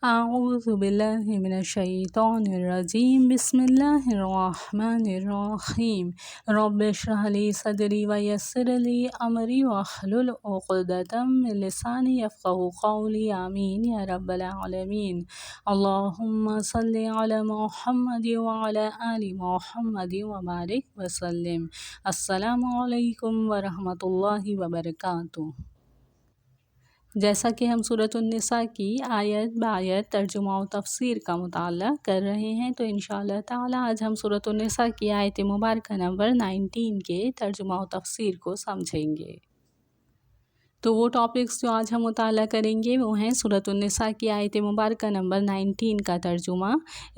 أعوذ بالله من الشيطان الرجيم بسم الله الرحمن الرحيم رب اشرح لي صدري ويسر لي أمري واحلل عقدة من لساني يفقهوا قولي آمين يا رب العالمين اللهم صل على محمد وعلى آل محمد وبارك وسلم السلام علیکم ورحمۃ اللہ وبرکاتہ۔ جیسا کہ ہم سورۃ النساء کی آیت بآیت ترجمہ و تفسیر کا مطالعہ کر رہے ہیں، تو انشاءاللہ تعالی آج ہم سورۃ النساء کی آیت مبارکہ نمبر 19 کے ترجمہ و تفسیر کو سمجھیں گے۔ تو وہ ٹاپکس جو آج ہم مطالعہ کریں گے وہ ہیں سورۃ النساء کی آیت مبارکہ نمبر 19 کا ترجمہ،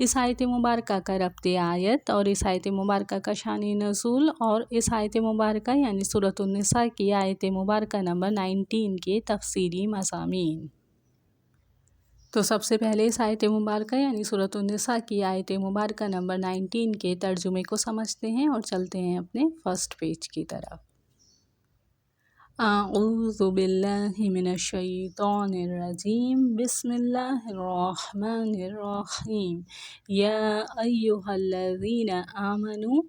اس آیت مبارکہ کا ربط آیت اور اس آیت مبارکہ کا شان نزول، اور اس آیت مبارکہ یعنی سورۃ النساء کی آیت مبارکہ نمبر 19 کے تفسیری مضامین۔ تو سب سے پہلے اس آیت مبارکہ یعنی سورۃ النساء کی آیت مبارکہ نمبر 19 کے ترجمے کو سمجھتے ہیں اور چلتے ہیں اپنے فرسٹ پیج کی طرف۔ اعوذ باللہ من الشیطان الرجیم بسم اللہ الرحمن الرحیم یا ایہا الذین آمنوا،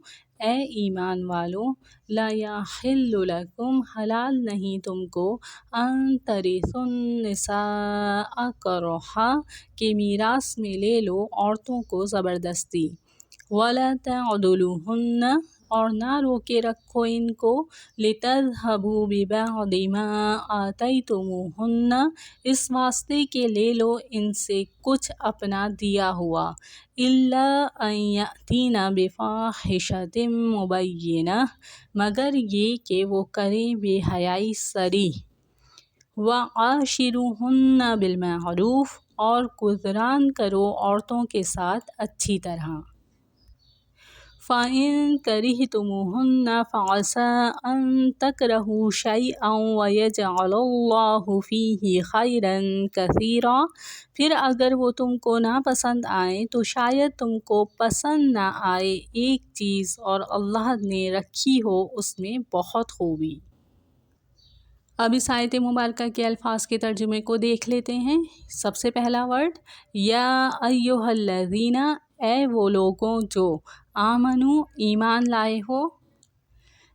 اے ایمان والو، لا یحل لکم، حلال نہیں تم کو، ان ترثوا النساء کرہا، کہ میراث میں لے لو عورتوں کو زبردستی، ولا تعضلوہن، اور نہ روکے رکھو ان کو، لتذہبوا ببعض ما آتیتموہن، اس واسطے کہ لے لو ان سے کچھ اپنا دیا ہوا، الا ان یأتین بفاحشۃ مبینہ، مگر یہ کہ وہ کریں بے حیائی صریح، وعاشروہن بالمعروف، اور گزران کرو عورتوں کے ساتھ اچھی طرح، فَإِن كَرِهْتُمُوهُنَّ فَعَسَىٰ أَن تَكْرَهُوا شَيْئًا وَيَجْعَلَ اللَّهُ فِيهِ خَيْرًا كَثِيرًا، پھر اگر وہ تم کو ناپسند آئیں تو شاید تم کو پسند نہ آئے ایک چیز اور اللہ نے رکھی ہو اس میں بہت خوبی۔ اب اس آیت مبارکہ کے الفاظ کے ترجمے کو دیکھ لیتے ہیں۔ سب سے پہلا ورڈ یا ایہا الذین، اے وہ لوگوں جو، آمنو، ایمان لائے ہو،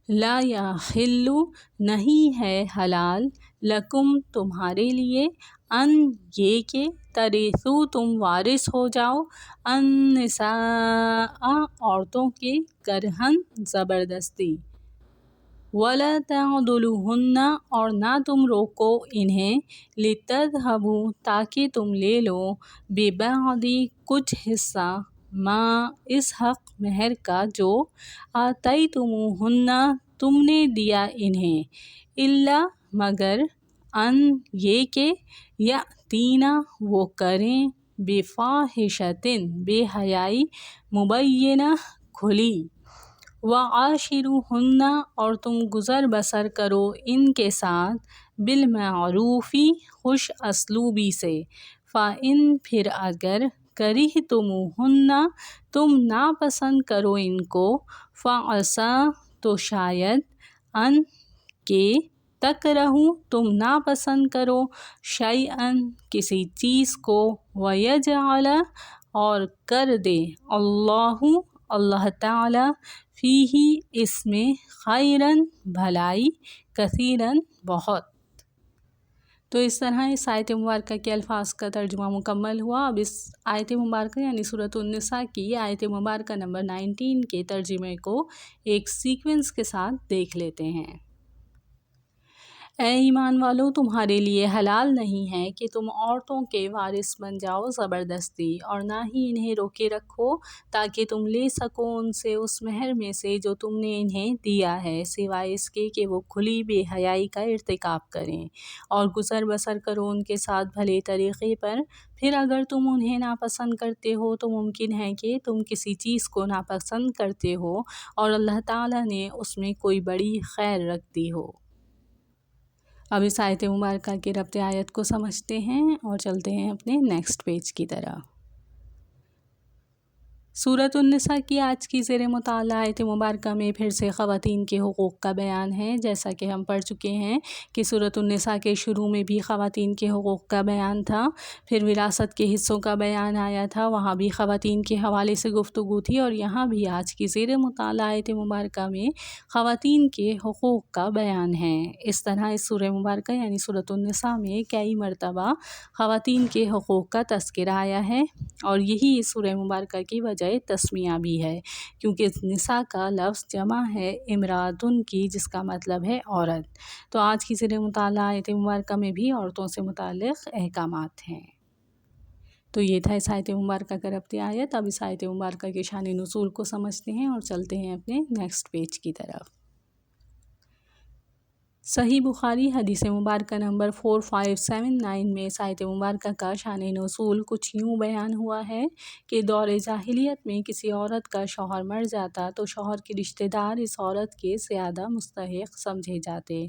لا یحل، نہیں ہے حلال، لکم، تمہارے لیے، ان، یہ کہ، ترثوا، تم وارث ہو جاؤ، النساء، عورتوں کے، کرہن، زبردستی، ولا تعضلوہن، اور نہ تم روکو انہیں، لتذہبوا، تاکہ تم لے لو، ببعض، کچھ حصہ، ما، اس حق مہر کا جو، آتیتموہن، تم نے دیا انہیں، الا، مگر، ان، یہ کہ، یأتین، وہ کریں، بفاحشۃ، بے حیائی، مبینہ، کھلی، وعاشروہن، اور تم گزر بسر کرو ان کے ساتھ، بالمعروف، خوش اسلوبی سے، فَإِن، پھر اگر، کرہتموہن، تم ناپسند کرو ان کو، فَعَسَىٰ، تو شاید، ان، کہ، تکرہوا، تم ناپسند کرو، شیئاً، کسی چیز کو، ویجعل، اور کر دے، اللہ تعالی، فیہ، اس میں، خیراً، بھلائی، کثیراً، بہت۔ تو اس طرح اس آیت مبارکہ کے الفاظ کا ترجمہ مکمل ہوا۔ اب اس آیت مبارکہ یعنی سورۃ النساء کی آیت مبارکہ نمبر 19 کے ترجمے کو ایک سیکوینس کے ساتھ دیکھ لیتے ہیں۔ اے ایمان والو، تمہارے لیے حلال نہیں ہے کہ تم عورتوں کے وارث بن جاؤ زبردستی، اور نہ ہی انہیں روکے رکھو تاکہ تم لے سکو ان سے اس مہر میں سے جو تم نے انہیں دیا ہے، سوائے اس کے کہ وہ کھلی بے حیائی کا ارتکاب کریں، اور گزر بسر کرو ان کے ساتھ بھلے طریقے پر۔ پھر اگر تم انہیں ناپسند کرتے ہو تو ممکن ہے کہ تم کسی چیز کو ناپسند کرتے ہو اور اللہ تعالیٰ نے اس میں کوئی بڑی خیر رکھ دی ہو۔ اب اس آیت مبارکہ کے ربط آیت کو سمجھتے ہیں اور چلتے ہیں اپنے نیکسٹ پیج کی طرف۔ سورۃ النساء کی آج کی زیر مطالعہ آیت مبارکہ میں پھر سے خواتین کے حقوق کا بیان ہے۔ جیسا کہ ہم پڑھ چکے ہیں کہ سورۃ النساء کے شروع میں بھی خواتین کے حقوق کا بیان تھا، پھر وراثت کے حصوں کا بیان آیا تھا، وہاں بھی خواتین کے حوالے سے گفتگو تھی، اور یہاں بھی آج کی زیر مطالعہ آیت مبارکہ میں خواتین کے حقوق کا بیان ہے۔ اس طرح اس سورہ مبارکہ یعنی سورۃ النساء میں کئی مرتبہ خواتین کے حقوق کا تذکرہ آیا ہے، اور یہی اس سورہ مبارکہ کی وجہ تسمیہ بھی ہے، کیونکہ نساء کا لفظ جمع ہے امراتن کی، جس کا مطلب ہے عورت۔ تو آج کی زیر مطالعہ آیت مبارکہ میں بھی عورتوں سے متعلق احکامات ہیں۔ تو یہ تھا اس آیت مبارکہ کا ربطی آیت۔ اب اس آیت مبارکہ کے شان نزول کو سمجھتے ہیں اور چلتے ہیں اپنے نیکسٹ پیج کی طرف۔ صحیح بخاری حدیث مبارکہ نمبر 4579 میں اس آیت مبارکہ کا شان نزول کچھ یوں بیان ہوا ہے کہ دور جاہلیت میں کسی عورت کا شوہر مر جاتا تو شوہر کے رشتہ دار اس عورت کے زیادہ مستحق سمجھے جاتے۔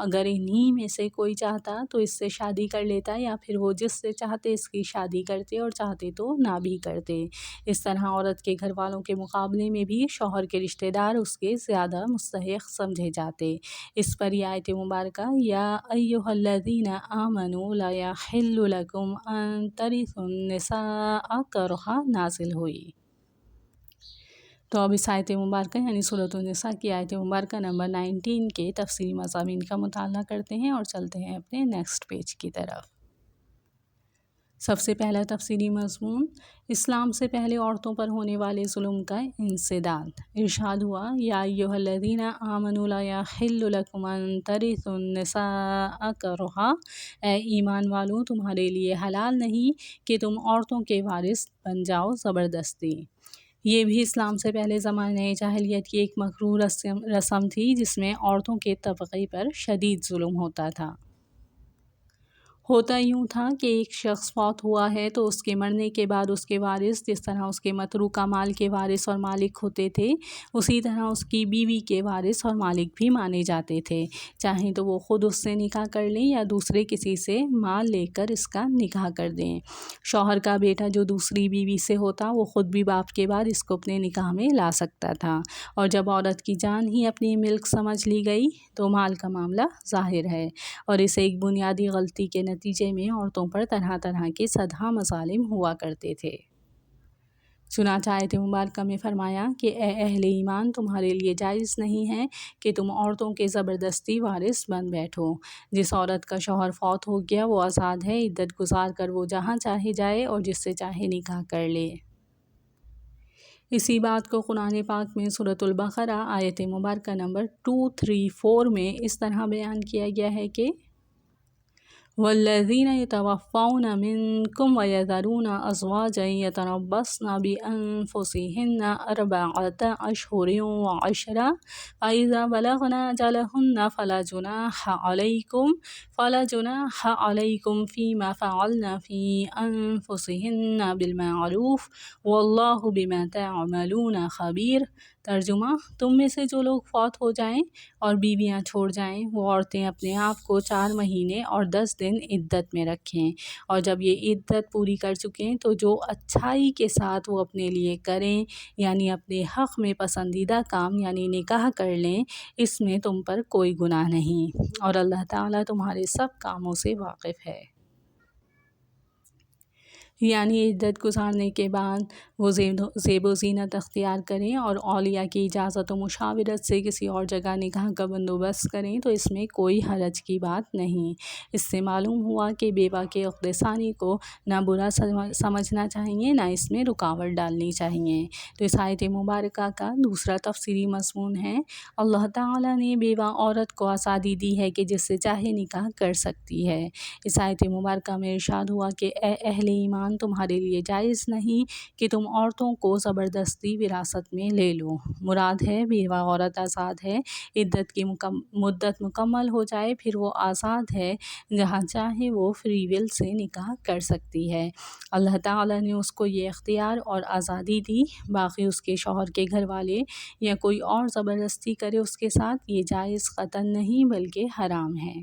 اگر انہی میں سے کوئی چاہتا تو اس سے شادی کر لیتا، یا پھر وہ جس سے چاہتے اس کی شادی کرتے، اور چاہتے تو نہ بھی کرتے۔ اس طرح عورت کے گھر والوں کے مقابلے میں بھی شوہر کے رشتہ دار اس کے زیادہ مستحق سمجھے جاتے۔ اس پر یہ آیت مبارکہ یا ایھا الذین آمنوا لا یحل لکم ان ترثوا النساء کرہا نازل ہوئی۔ تو اب اس آیت مبارکہ یعنی سورۃ النساء کی آیت مبارکہ نمبر 19 کے تفصیلی مضامین کا مطالعہ کرتے ہیں اور چلتے ہیں اپنے نیکسٹ پیج کی طرف۔ سب سے پہلا تفصیلی مضمون، اسلام سے پہلے عورتوں پر ہونے والے ظلم کا انسداد۔ ارشاد ہوا یا ایھا الذین آمنوا لا یحل لکم ان ترثوا النساء کرہا، اے ایمان والو تمہارے لیے حلال نہیں کہ تم عورتوں کے وارث بن جاؤ زبردستی۔ یہ بھی اسلام سے پہلے زمانے جاہلیت کی ایک مکروہ رسم تھی، جس میں عورتوں کے طبقے پر شدید ظلم ہوتا تھا۔ ہوتا یوں تھا کہ ایک شخص فوت ہوا ہے تو اس کے مرنے کے بعد اس کے وارث جس طرح اس کے متروکہ مال کے وارث اور مالک ہوتے تھے، اسی طرح اس کی بیوی کے وارث اور مالک بھی مانے جاتے تھے، چاہیں تو وہ خود اس سے نکاح کر لیں یا دوسرے کسی سے مال لے کر اس کا نکاح کر دیں۔ شوہر کا بیٹا جو دوسری بیوی سے ہوتا وہ خود بھی باپ کے بعد اس کو اپنے نکاح میں لا سکتا تھا، اور جب عورت کی جان ہی اپنی ملک سمجھ لی گئی تو مال کا معاملہ ظاہر ہے، اور اس ایک بنیادی غلطی کے نتیجے میں عورتوں پر طرح طرح کے سدھا مظالم ہوا کرتے تھے۔ چنانچہ آیت مبارکہ میں فرمایا کہ اے اہل ایمان تمہارے لیے جائز نہیں ہے کہ تم عورتوں کے زبردستی وارث بن بیٹھو۔ جس عورت کا شوہر فوت ہو گیا وہ آزاد ہے، عدت گزار کر وہ جہاں چاہے جائے اور جس سے چاہے نکاح کر لے۔ اسی بات کو قرآن پاک میں سورۃ البقرہ آیت مبارکہ نمبر 234 میں اس طرح بیان کیا گیا ہے کہ وَالَّذِينَ يَتَوَفَّوْنَ مِنكُمْ وَيَذَرُونَ أَزْوَاجًا يَتَرَبَّصْنَ بِأَنفُسِهِنَّ أَرْبَعَةَ أَشْهُرٍ وَعَشْرًا فَإِذَا بَلَغْنَ أَجَلَهُنَّ فَلَا جُنَاحَ عَلَيْكُمْ فِيمَا فَعَلْنَ فِي أَنفُسِهِنَّ بِالْمَعْرُوفِ وَاللَّهُ بِمَا تَعْمَلُونَ خَبِيرٌ۔ ترجمہ، تم میں سے جو لوگ فوت ہو جائیں اور بیویاں چھوڑ جائیں وہ عورتیں اپنے آپ کو 4 مہینے اور 10 دن عدت میں رکھیں، اور جب یہ عدت پوری کر چکیں تو جو اچھائی کے ساتھ وہ اپنے لیے کریں، یعنی اپنے حق میں پسندیدہ کام یعنی نکاح کر لیں، اس میں تم پر کوئی گناہ نہیں، اور اللہ تعالیٰ تمہارے سب کاموں سے واقف ہے۔ یعنی عدت گزارنے کے بعد وہ زیب و زینت اختیار کریں اور اولیاء کی اجازت و مشاورت سے کسی اور جگہ نکاح کا بندوبست کریں تو اس میں کوئی حرج کی بات نہیں۔ اس سے معلوم ہوا کہ بیوہ کے عقد ثانی کو نہ برا سمجھنا چاہیے نہ اس میں رکاوٹ ڈالنی چاہیے۔ تو اس آیت مبارکہ کا دوسرا تفسیری مضمون ہے، اللہ تعالیٰ نے بیوہ عورت کو آزادی دی ہے کہ جس سے چاہے نکاح کر سکتی ہے۔ اس آیت مبارکہ میں ارشاد ہوا کہ اے اہل ایمان تمہارے لیے جائز نہیں کہ تم عورتوں کو زبردستی وراثت میں لے لو۔ مراد ہے بیوہ عورت آزاد ہے، عدت کی مدت مکمل ہو جائے پھر وہ آزاد ہے، جہاں چاہے وہ فری ول سے نکاح کر سکتی ہے۔ اللہ تعالیٰ نے اس کو یہ اختیار اور آزادی دی، باقی اس کے شوہر کے گھر والے یا کوئی اور زبردستی کرے اس کے ساتھ، یہ جائز قطعاً نہیں بلکہ حرام ہے۔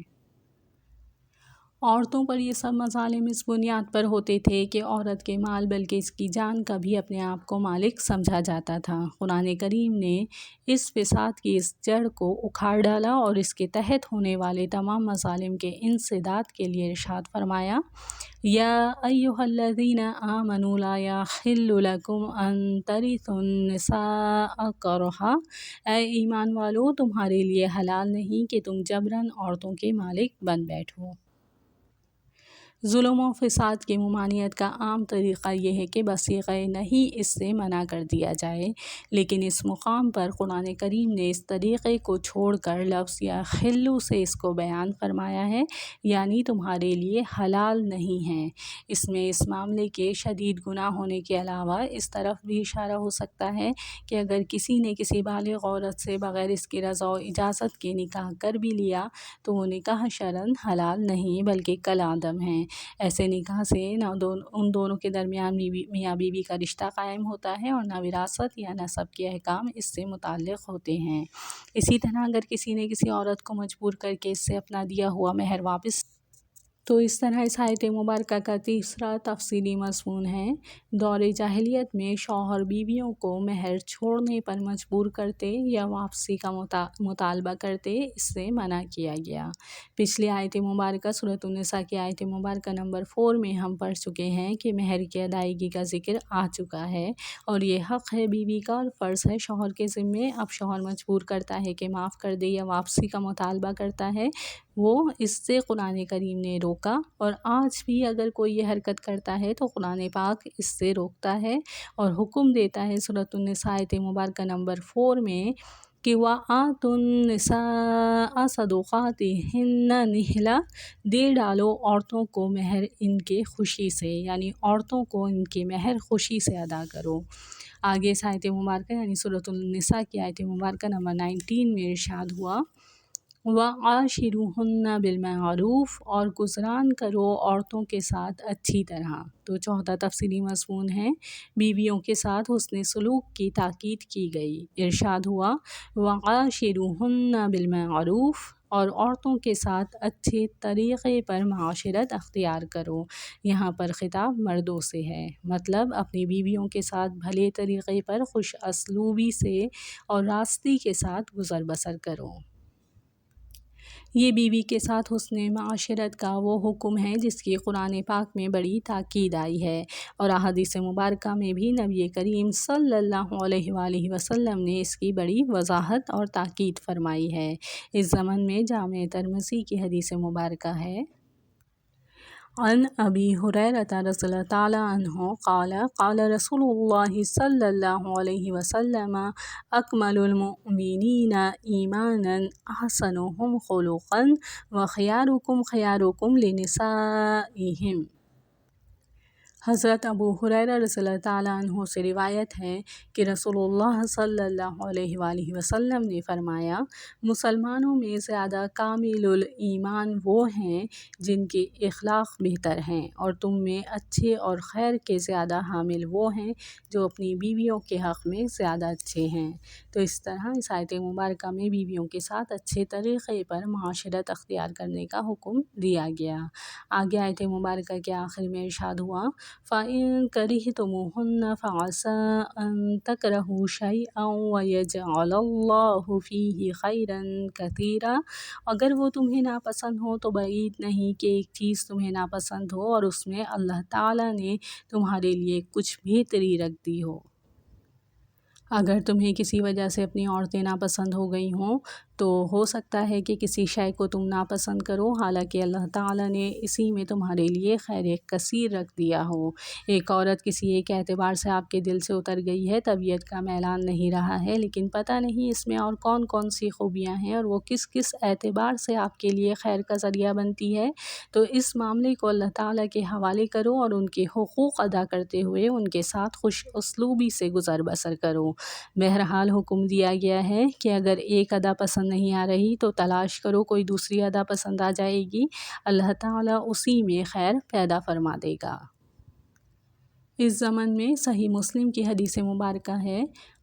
عورتوں پر یہ سب مظالم اس بنیاد پر ہوتے تھے کہ عورت کے مال بلکہ اس کی جان کا بھی اپنے آپ کو مالک سمجھا جاتا تھا۔ قرآن کریم نے اس فساد کی اس جڑ کو اکھاڑ ڈالا اور اس کے تحت ہونے والے تمام مظالم کے انسداد کے لیے ارشاد فرمایا: یا ایھا الذین آمنوا لا یحل لکم ان ترثوا النساء کرہا، اے ایمان والو تمہارے لیے حلال نہیں کہ تم جبراً عورتوں کے مالک بن بیٹھو۔ ظلم و فساد کی ممانعت کا عام طریقہ یہ ہے کہ بصیغہ نہیں اس سے منع کر دیا جائے، لیکن اس مقام پر قرآن کریم نے اس طریقے کو چھوڑ کر لفظ یا حلو سے اس کو بیان فرمایا ہے، یعنی تمہارے لیے حلال نہیں ہے۔ اس میں اس معاملے کے شدید گناہ ہونے کے علاوہ اس طرف بھی اشارہ ہو سکتا ہے کہ اگر کسی نے کسی بالغ عورت سے بغیر اس کی رضا و اجازت کے نکاح کر بھی لیا تو وہ نکاح شرعاً حلال نہیں بلکہ کالعدم ہے۔ ایسے نکاح سے نہ ان دونوں کے درمیان میاں بیوی کا رشتہ قائم ہوتا ہے اور نہ وراثت یا نسب کے احکام اس سے متعلق ہوتے ہیں۔ اسی طرح اگر کسی نے کسی عورت کو مجبور کر کے اس سے اپنا دیا ہوا مہر واپس تو اس طرح اس آیت مبارکہ کا تیسرا تفصیلی مضمون ہے۔ دور جاہلیت میں شوہر بیویوں کو مہر چھوڑنے پر مجبور کرتے یا واپسی کا مطالبہ کرتے، اس سے منع کیا گیا۔ پچھلی آیت مبارکہ سورۃ النساء کی آیت مبارکہ نمبر 4 میں ہم پڑھ چکے ہیں کہ مہر کی ادائیگی کا ذکر آ چکا ہے اور یہ حق ہے بیوی کا اور فرض ہے شوہر کے ذمے۔ اب شوہر مجبور کرتا ہے کہ معاف کر دے یا واپسی کا مطالبہ کرتا ہے، وہ اس سے قرآن کریم نے روکا، اور آج بھی اگر کوئی یہ حرکت کرتا ہے تو قرآن پاک اس سے روکتا ہے اور حکم دیتا ہے سورۃ النساء آیت مبارکہ نمبر 4 میں کہ وَآتُوا النِّسَاءَ صَدُقَاتِهِنَّ نِحْلَةً، دے ڈالو عورتوں کو مہر ان کے خوشی سے، یعنی عورتوں کو ان کے مہر خوشی سے ادا کرو۔ آگے اس آیت مبارکہ یعنی سورۃ النساء کی آیت مبارکہ نمبر 19 میں ارشاد ہوا: وَعَاشِرُوهُنَّ بِالْمَعْرُوفِ، اور گزران کرو عورتوں کے ساتھ اچھی طرح۔ تو چوتھا تفصیلی مضمون ہے بیویوں کے ساتھ حسن سلوک کی تاکید کی گئی۔ ارشاد ہوا: وَعَاشِرُوهُنَّ بِالْمَعْرُوفِ، اور عورتوں کے ساتھ اچھے طریقے پر معاشرت اختیار کرو۔ یہاں پر خطاب مردوں سے ہے، مطلب اپنی بیویوں کے ساتھ بھلے طریقے پر خوش اسلوبی سے اور راستی کے ساتھ گزر بسر کرو۔ یہ بیوی کے ساتھ حسن معاشرت کا وہ حکم ہے جس کی قرآن پاک میں بڑی تاکید آئی ہے، اور احادیث مبارکہ میں بھی نبی کریم صلی اللہ علیہ وآلہ وسلم نے اس کی بڑی وضاحت اور تاکید فرمائی ہے۔ اس ضمن میں جامع ترمذی کی حدیث مبارکہ ہے: عن ابی ہریرہ رضی اللہ تعالی عنہ قال قال رسول اللہ صلی اللہ علیہ وسلم اکمل المؤمنین ایمانا احسنهم خلقا وخیارکم خیارکم لنسائہم۔ حضرت ابو ہریرہ رضی اللہ تعالیٰ عنہ سے روایت ہے کہ رسول اللہ صلی اللہ علیہ وآلہ وسلم نے فرمایا: مسلمانوں میں زیادہ کامل الایمان وہ ہیں جن کے اخلاق بہتر ہیں، اور تم میں اچھے اور خیر کے زیادہ حامل وہ ہیں جو اپنی بیویوں کے حق میں زیادہ اچھے ہیں۔ تو اس طرح اس آیت مبارکہ میں بیویوں کے ساتھ اچھے طریقے پر معاشرت اختیار کرنے کا حکم دیا گیا۔ آگے آیت مبارکہ کے آخر میں ارشاد ہوا: فَإِن كَرِهْتُمُوهُنَّ فَعَسَىٰ أَن تَكْرَهُوا شَيْئًا وَيَجْعَلَ اللَّهُ فِيهِ خَيْرًا كَثِيرًا، اگر وہ تمہیں ناپسند ہو تو بعید نہیں کہ ایک چیز تمہیں ناپسند ہو اور اس میں اللہ تعالیٰ نے تمہارے لیے کچھ بہتری رکھ دی ہو۔ اگر تمہیں کسی وجہ سے اپنی عورتیں ناپسند ہو گئی ہوں تو ہو سکتا ہے کہ کسی شے کو تم ناپسند کرو، حالانکہ اللہ تعالیٰ نے اسی میں تمہارے لیے خیر کثیر رکھ دیا ہو۔ ایک عورت کسی ایک اعتبار سے آپ کے دل سے اتر گئی ہے، طبیعت کا میلان نہیں رہا ہے، لیکن پتہ نہیں اس میں اور کون کون سی خوبیاں ہیں اور وہ کس کس اعتبار سے آپ کے لیے خیر کا ذریعہ بنتی ہے، تو اس معاملے کو اللہ تعالیٰ کے حوالے کرو اور ان کے حقوق ادا کرتے ہوئے ان کے ساتھ خوش اسلوبی سے گزر بسر کرو۔ بہرحال حکم دیا گیا ہے کہ اگر ایک ادا پسند نہیں آ رہی تو تلاش کرو، کوئی دوسری ادا پسند آ جائے گی، اللہ تعالیٰ اسی میں خیر پیدا فرما دے گا۔ اس ضمن میں صحیح مسلم کی حدیث مبارکہ ہے: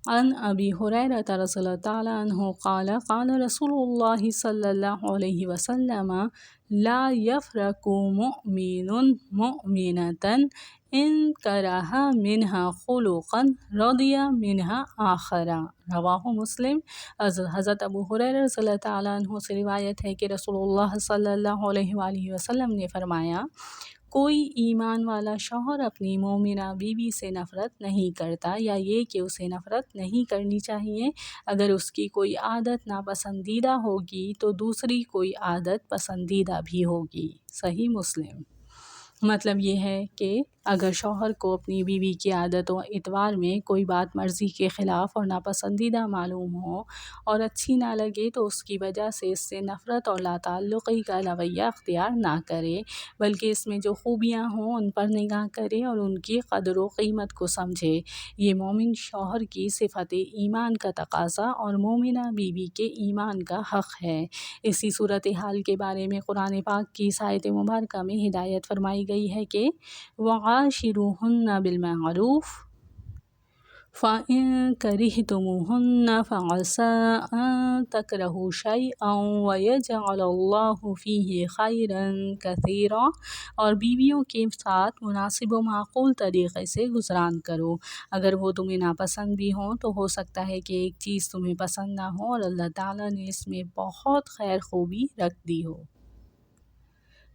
عن ابی ہریرہ رضی اللہ تعالی عنہ قال قال رسول اللہ صلی اللہ علیہ وسلم لا یفرق مؤمن مؤمنة ان کرہ منہا خلقا رضی منہا آخرا۔ رواہ مسلم۔ حضرت ابو ہریرہ رضی اللہ تعالیٰ عنہ سے روایت ہے کہ رسول اللہ صلی اللہ علیہ وآلہ وسلم نے فرمایا، کوئی ایمان والا شوہر اپنی مومنہ بیوی سے نفرت نہیں کرتا، یا یہ کہ اسے نفرت نہیں کرنی چاہیے۔ اگر اس کی کوئی عادت ناپسندیدہ ہوگی تو دوسری کوئی عادت پسندیدہ بھی ہوگی۔ صحیح مسلم۔ مطلب یہ ہے کہ اگر شوہر کو اپنی بیوی کی عادت و اطوار میں کوئی بات مرضی کے خلاف اور ناپسندیدہ معلوم ہو اور اچھی نہ لگے تو اس کی وجہ سے اس سے نفرت اور لا تعلقی کا رویہ اختیار نہ کرے، بلکہ اس میں جو خوبیاں ہوں ان پر نگاہ کرے اور ان کی قدر و قیمت کو سمجھے۔ یہ مومن شوہر کی صفت ایمان کا تقاضا اور مومنہ بیوی کے ایمان کا حق ہے۔ اسی صورتحال کے بارے میں قرآن پاک کی اس آیت مبارکہ میں ہدایت فرمائی گئی ہے کہ وَعَاشِرُوهُنَّ بِالْمَعْرُوفِ فَإِن كَرِهْتُمُوهُنَّ فَعَسَىٰ أَن تَكْرَهُوا شَيْئًا وَيَجْعَلَ اللَّهُ فِيهِ خَيْرًا كَثِيرًا، اور بیویوں کے ساتھ مناسب و معقول طریقے سے گزران کرو۔ اگر وہ تمہیں ناپسند بھی ہوں تو ہو سکتا ہے کہ ایک چیز تمہیں پسند نہ ہو اور اللہ تعالیٰ نے اس میں بہت خیر خوبی رکھ دی ہو۔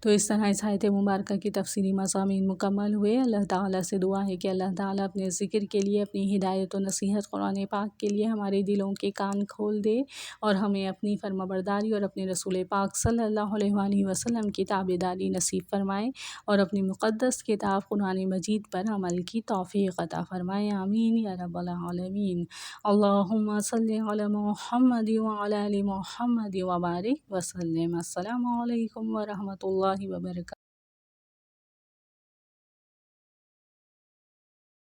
تو اس طرح اس آیت مبارکہ کی تفسیری مضامین مکمل ہوئے۔ اللہ تعالیٰ سے دعا ہے کہ اللہ تعالیٰ اپنے ذکر کے لیے، اپنی ہدایت و نصیحت قرآن پاک کے لیے ہمارے دلوں کے کان کھول دے اور ہمیں اپنی فرما برداری اور اپنے رسول پاک صلی اللہ علیہ وآلہ وسلم کی تابعداری نصیب فرمائے اور اپنی مقدس کتاب قرآن مجید پر عمل کی توفیق عطا فرمائے۔ آمین یا رب العالمین۔ اللہم صلی علی محمد وعلی آل محمد وبارک وسلم۔ السلام علیکم ورحمۃ اللہ وبرکاتہ۔